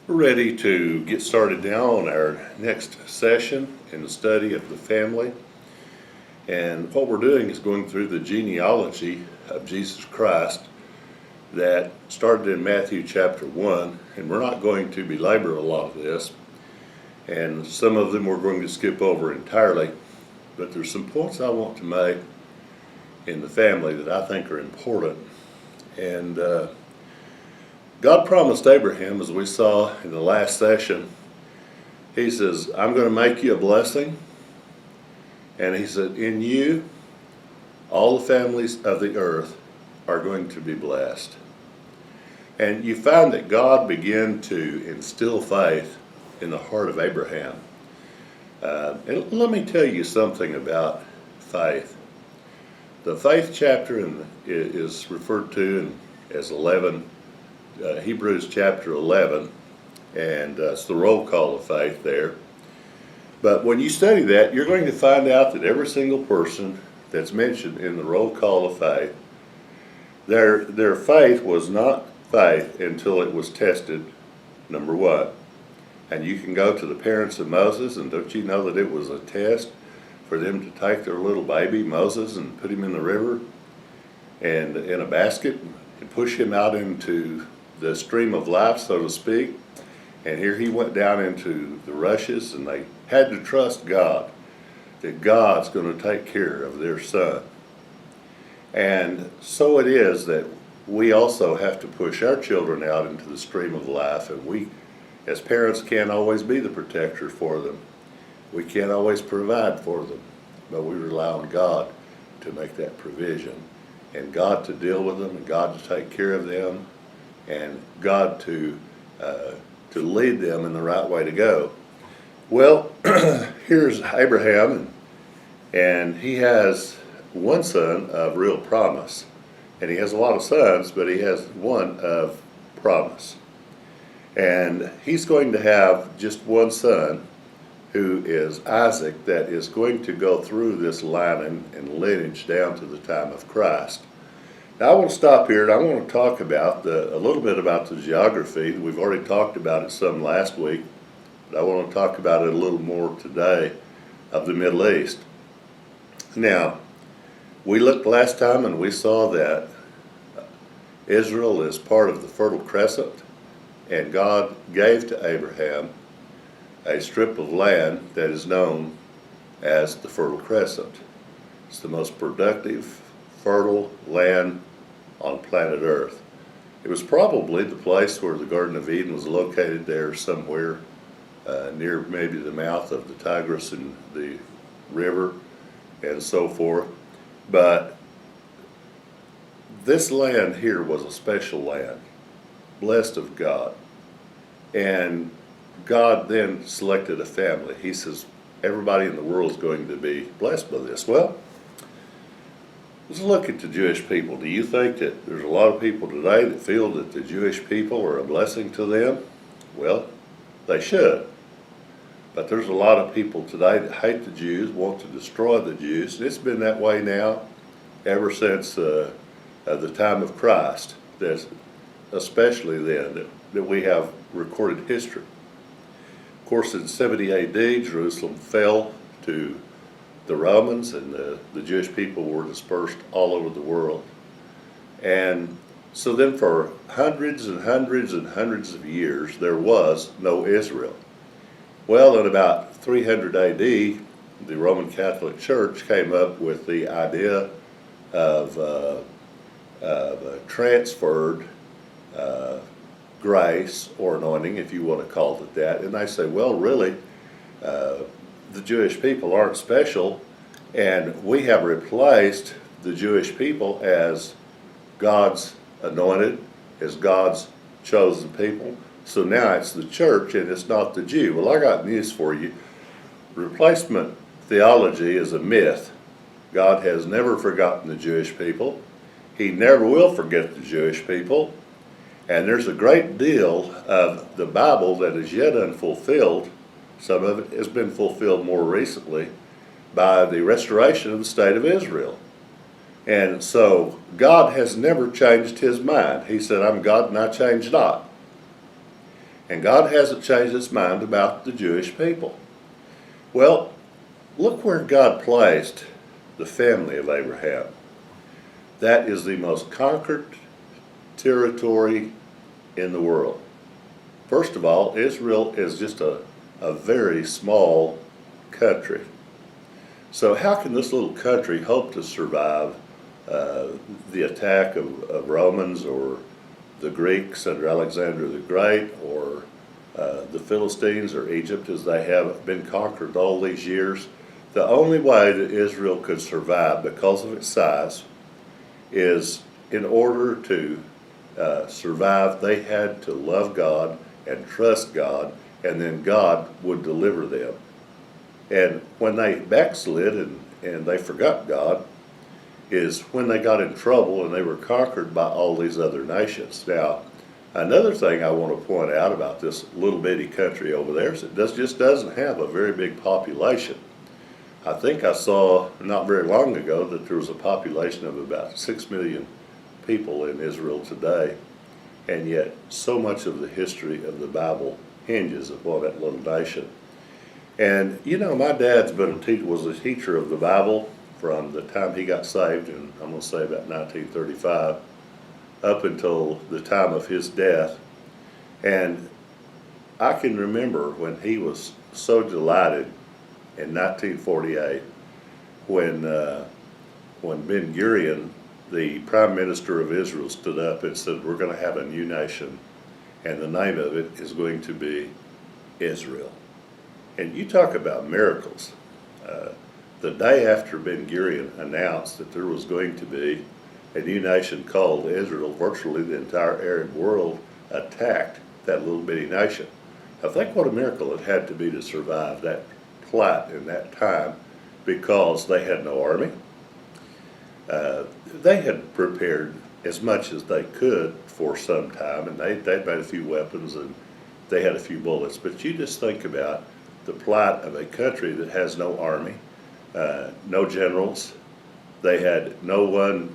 We're ready to get started now on our next session in the study of the family. And what we're doing is going through the genealogy of Jesus Christ that started in Matthew chapter 1. And we're not going to belabor a lot of this. And some of them we're going to skip over entirely. But there's some points I want to make in the family that I think are important. And God promised Abraham, as we saw in the last session, he says, I'm going to make you a blessing. And he said, in you, all the families of the earth are going to be blessed. And you find that God began to instill faith in the heart of Abraham. And let me tell you something about faith. The faith chapter is referred to as 11. Hebrews chapter 11, and it's the roll call of faith there. But when you study that, you're going to find out that every single person that's mentioned in the roll call of faith, their faith was not faith until it was tested, number one. And you can go to the parents of Moses, and don't you know that it was a test for them to take their little baby, Moses, and put him in the river and in a basket and push him out into the stream of life, so to speak. And here he went down into the rushes, and they had to trust God, that God's going to take care of their son. And so it is that we also have to push our children out into the stream of life, and we, as parents, can't always be the protector for them. We can't always provide for them, but we rely on God to make that provision, and God to deal with them, and God to take care of them, and God to lead them in the right way to go. Well, here's Abraham, and he has one son of real promise. And he has a lot of sons, but he has one of promise. And he's going to have just one son, who is Isaac, that is going to go through this line and lineage down to the time of Christ. Now I want to stop here, and I want to talk about a little bit about the geography. We've already talked about it some last week, but I want to talk about it a little more today of the Middle East. Now, we looked last time and we saw that Israel is part of the Fertile Crescent, and God gave to Abraham a strip of land that is known as the Fertile Crescent. It's the most productive, fertile land on planet Earth. It was probably the place where the Garden of Eden was located, there somewhere near maybe the mouth of the Tigris and the river and so forth. But this land here was a special land, blessed of God. And God then selected a family. He says, everybody in the world is going to be blessed by this. Well, let's look at the Jewish people. Do you think that there's a lot of people today that feel that the Jewish people are a blessing to them? Well, they should. But there's a lot of people today that hate the Jews, want to destroy the Jews. And it's been that way now ever since the time of Christ, especially then, that we have recorded history. Of course, in 70 A.D., Jerusalem fell to the Romans, and the Jewish people were dispersed all over the world. And so then for hundreds and hundreds and hundreds of years, there was no Israel. Well, in about 300 A.D., the Roman Catholic Church came up with the idea of transferred grace or anointing, if you want to call it that. And they say, well, really, the Jewish people aren't special, and we have replaced the Jewish people as God's anointed, as God's chosen people. So now it's the church and it's not the Jew. Well, I got news for you. Replacement theology is a myth. God has never forgotten the Jewish people. He never will forget the Jewish people. And there's a great deal of the Bible that is yet unfulfilled. Some of it has been fulfilled more recently by the restoration of the state of Israel. And so God has never changed his mind. He said, I'm God and I change not. And God hasn't changed his mind about the Jewish people. Well, look where God placed the family of Abraham. That is the most conquered territory in the world. First of all, Israel is just a very small country. So how can this little country hope to survive the attack of Romans or the Greeks under Alexander the Great, or the Philistines or Egypt, as they have been conquered all these years? The only way that Israel could survive because of its size is, in order to survive, they had to love God and trust God, and then God would deliver them. And when they backslid and they forgot God is when they got in trouble and they were conquered by all these other nations. Now, another thing I want to point out about this little bitty country over there is it just doesn't have a very big population. I think I saw not very long ago that there was a population of about 6 million people in Israel today, and yet so much of the history of the Bible hinges upon that little nation. And you know, my dad's was a teacher of the Bible from the time he got saved, and I'm going to say about 1935, up until the time of his death. And I can remember when he was so delighted in 1948 when Ben Gurion, the Prime Minister of Israel, stood up and said, we're going to have a new nation, and the name of it is going to be Israel. And you talk about miracles. The day after Ben Gurion announced that there was going to be a new nation called Israel, virtually the entire Arab world attacked that little bitty nation. I think what a miracle it had to be to survive that plight in that time, because they had no army. They had prepared as much as they could for some time, and they'd made a few weapons and they had a few bullets. But you just think about the plight of a country that has no army, no generals. They had no one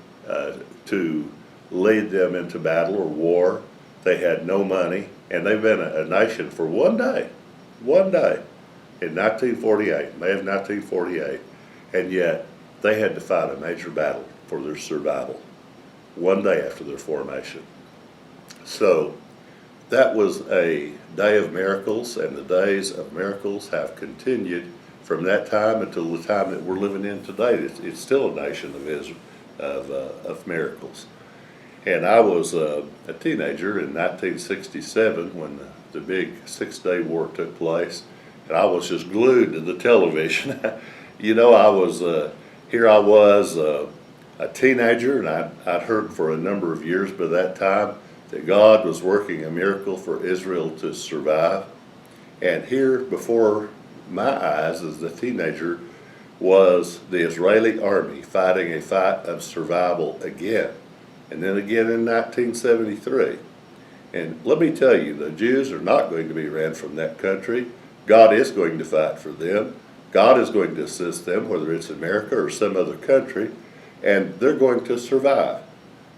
to lead them into battle or war. They had no money, and they've been a nation for one day in 1948, May of 1948, and yet they had to fight a major battle for their survival one day after their formation. So that was a day of miracles, and the days of miracles have continued from that time until the time that we're living in today. It's still a nation of Israel, of miracles. And I was a teenager in 1967 when the big Six-Day War took place, and I was just glued to the television. You know, here I was a teenager, and I'd heard for a number of years by that time that God was working a miracle for Israel to survive. And here before my eyes as a teenager was the Israeli army fighting a fight of survival again, and then again in 1973. And let me tell you, the Jews are not going to be ran from that country. God is going to fight for them. God is going to assist them, whether it's America or some other country, and they're going to survive.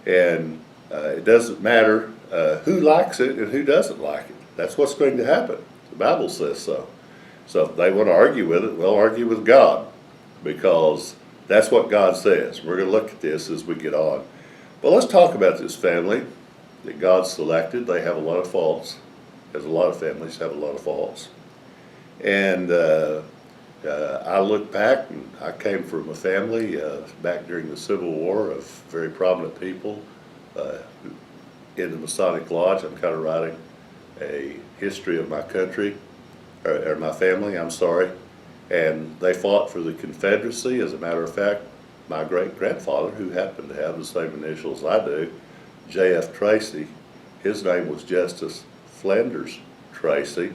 And it doesn't matter who likes it and who doesn't like it. That's what's going to happen. The Bible says so. So if they want to argue with it, well, argue with God, because that's what God says. We're going to look at this as we get on. But let's talk about this family that God selected. They have a lot of faults, as a lot of families have a lot of faults. And I look back, and I came from a family back during the Civil War of very prominent people in the Masonic Lodge. I'm kind of writing a history of my country, or my family, I'm sorry. And they fought for the Confederacy. As a matter of fact, my great-grandfather, who happened to have the same initials I do, J.F. Tracy, his name was Justice Flanders Tracy,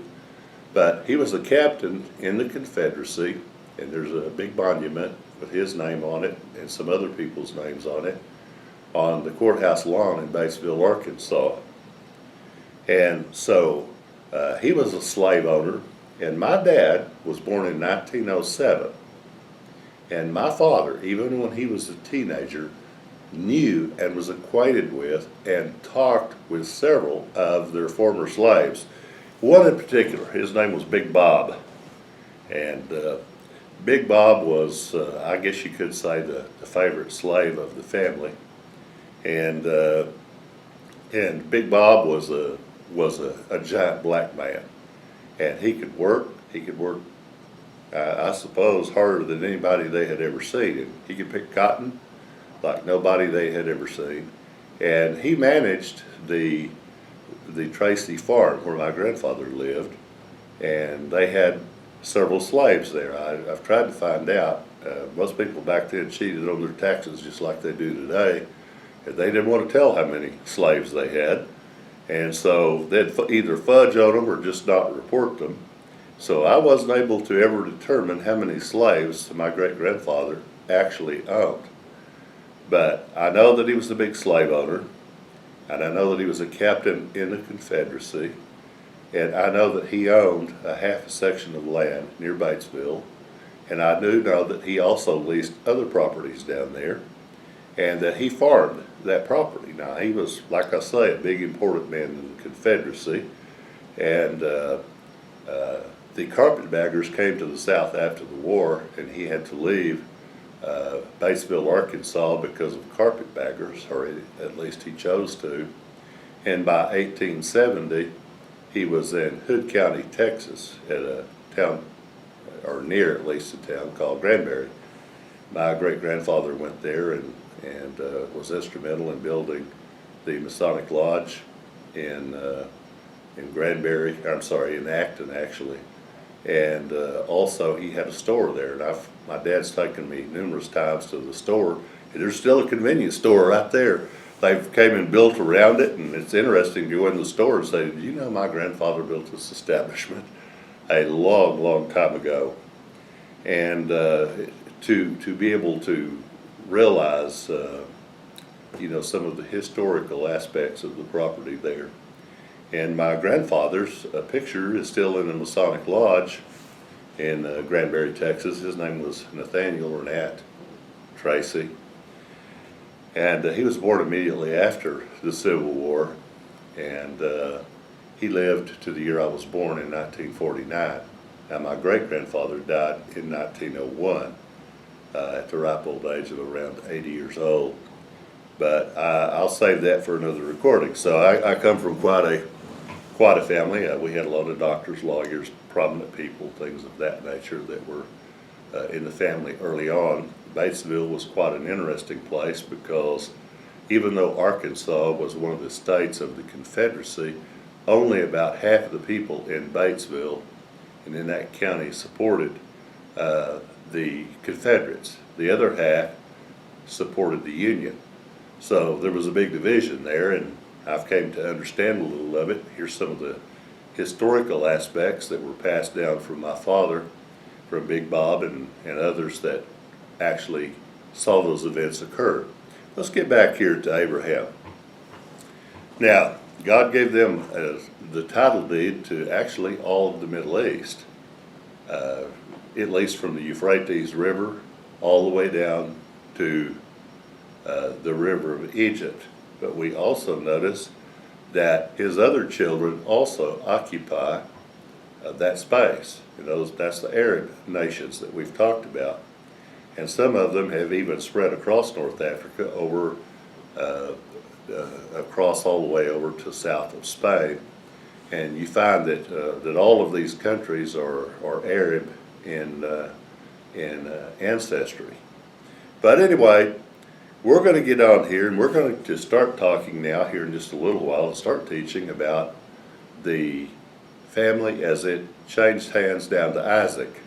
but he was a captain in the Confederacy, and there's a big monument with his name on it and some other people's names on it on the courthouse lawn in Batesville, Arkansas. And so he was a slave owner, and my dad was born in 1907. And my father, even when he was a teenager, knew and was acquainted with and talked with several of their former slaves. One in particular, his name was Big Bob. And Big Bob was, I guess you could say, the favorite slave of the family. And Big Bob was a giant black man, and he could work. He could work, I suppose, harder than anybody they had ever seen. And he could pick cotton like nobody they had ever seen. And he managed the Tracy farm where my grandfather lived, and they had several slaves there. I've tried to find out. Most people back then cheated on their taxes just like they do today. They didn't want to tell how many slaves they had, and so they'd either fudge on them or just not report them. So I wasn't able to ever determine how many slaves my great-grandfather actually owned. But I know that he was a big slave owner, and I know that he was a captain in the Confederacy, and I know that he owned a half a section of land near Batesville, and I do know that he also leased other properties down there, and that he farmed that property. Now, he was, like I say, a big important man in the Confederacy, and the carpetbaggers came to the South after the war, and he had to leave Batesville, Arkansas because of carpetbaggers, or at least he chose to. And by 1870, he was in Hood County, Texas, at a town, or near at least a town called Granbury. My great-grandfather went there and was instrumental in building the Masonic Lodge in Granbury, I'm sorry, in Acton actually. And also he had a store there, and my dad's taken me numerous times to the store. And there's still a convenience store right there. They've came and built around it, and it's interesting to go in the store and say, "Do you know my grandfather built this establishment a long, long time ago?" And to be able to realize, some of the historical aspects of the property there. And my grandfather's picture is still in the Masonic Lodge in Granbury, Texas. His name was Nathaniel or Nat Tracy. And he was born immediately after the Civil War. And he lived to the year I was born in 1949. Now, my great-grandfather died in 1901 at the ripe old age of around 80 years old. But I'll save that for another recording. So I come from quite a family. We had a lot of doctors, lawyers, prominent people, things of that nature that were in the family early on. Batesville was quite an interesting place because even though Arkansas was one of the states of the Confederacy, only about half of the people in Batesville and in that county supported the Confederates. The other half supported the Union. So there was a big division there, and I've came to understand a little of it. Here's some of the historical aspects that were passed down from my father, from Big Bob, and others that actually saw those events occur. Let's get back here to Abraham. Now, God gave them the title deed to actually all of the Middle East, at least from the Euphrates River all the way down to the river of Egypt. But we also notice that his other children also occupy that space. That's the Arab nations that we've talked about. And some of them have even spread across North Africa over, across all the way over to south of Spain. And you find that all of these countries are Arab in ancestry. But anyway, we're going to get on here, and we're going to start talking now here in just a little while and start teaching about the family as it changed hands down to Isaac.